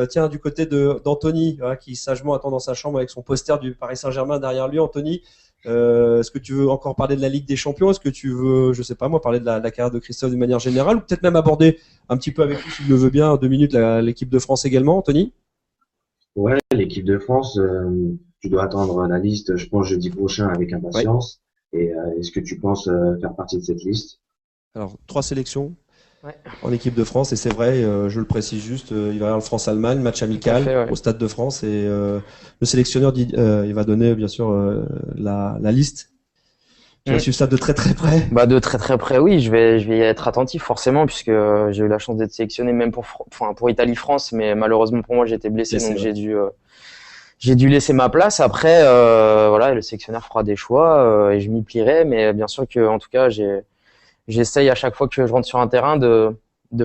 Tiens, du côté d'Anthony, hein, qui sagement attend dans sa chambre avec son poster du Paris Saint-Germain derrière lui. Anthony, est-ce que tu veux encore parler de la Ligue des Champions? Est-ce que tu veux, je sais pas moi, parler de la carrière de Christophe d'une manière générale, ou peut-être même aborder un petit peu avec lui, s'il le veut bien, 2 minutes, l'équipe de France également, Anthony? Ouais, l'équipe de France, tu dois attendre la liste, je pense, jeudi prochain avec Oui. impatience. Et est-ce que tu penses faire partie de cette liste? Alors, 3 sélections Ouais, en équipe de France, et c'est vrai, je le précise juste, il va y avoir le France-Allemagne, match tout à amical fait, ouais. au Stade de France, et le sélectionneur dit, il va donner bien sûr la liste. Tu vas Mm. suivre ça de très très près. Bah de très très près, oui, je vais y être attentif forcément puisque j'ai eu la chance d'être sélectionné même enfin pour Italie-France, mais malheureusement pour moi j'étais blessé Blessé, donc ouais. j'ai dû laisser ma place. Après, voilà, le sélectionneur fera des choix et je m'y plierai, mais bien sûr que en tout cas j'essaye à chaque fois que je rentre sur un terrain de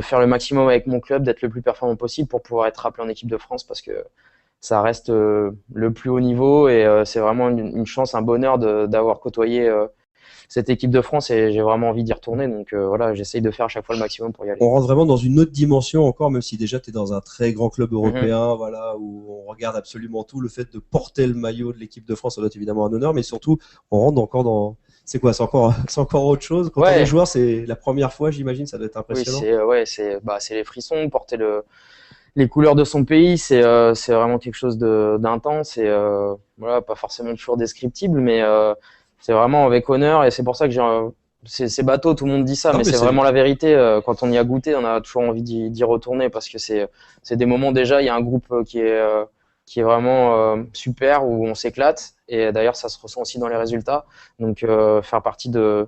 faire le maximum avec mon club, d'être le plus performant possible pour pouvoir être appelé en équipe de France parce que ça reste le plus haut niveau et c'est vraiment une chance, un bonheur d'avoir côtoyé cette équipe de France et j'ai vraiment envie d'y retourner. Donc voilà, j'essaye de faire à chaque fois le maximum pour y aller. On rentre vraiment dans une autre dimension encore, même si déjà tu es dans un très grand club Mhm. européen, voilà, où on regarde absolument tout. Le fait de porter le maillot de l'équipe de France, ça doit être évidemment un honneur, mais surtout, on rentre encore dans, c'est quoi, c'est encore autre chose. Quand on est Ouais, joueur, c'est la première fois, j'imagine, ça doit être oui, impressionnant. c'est ouais, c'est les frissons, porter les couleurs de son pays, c'est vraiment quelque chose de d'intense et voilà, pas forcément toujours descriptible, mais c'est vraiment avec honneur et c'est pour ça que c'est bateau, tout le monde dit ça, Non, mais mais c'est c'est, vraiment la vérité. Quand on y a goûté, on a toujours envie d'y retourner parce que c'est des moments déjà. Il y a un groupe qui est vraiment super où on s'éclate et d'ailleurs ça se ressent aussi dans les résultats. Donc faire partie de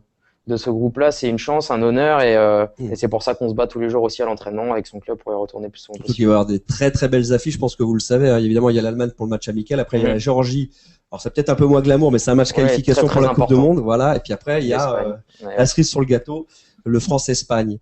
ce groupe-là, c'est une chance, un honneur et c'est pour ça qu'on se bat tous les jours aussi à l'entraînement avec son club pour y retourner le plus souvent surtout qu'il va possible. y avoir des très très belles affiches, je pense que vous le savez, hein. Évidemment, il y a l'Allemagne pour le match amical, après il y a la Mhm. Géorgie. Alors c'est peut-être un peu moins glamour, mais c'est un match Ouais, très qualification pour très la Coupe du important. Monde, voilà. Et puis après, il y a L'Espagne. Ouais, la ouais. cerise sur le gâteau, le France-Espagne.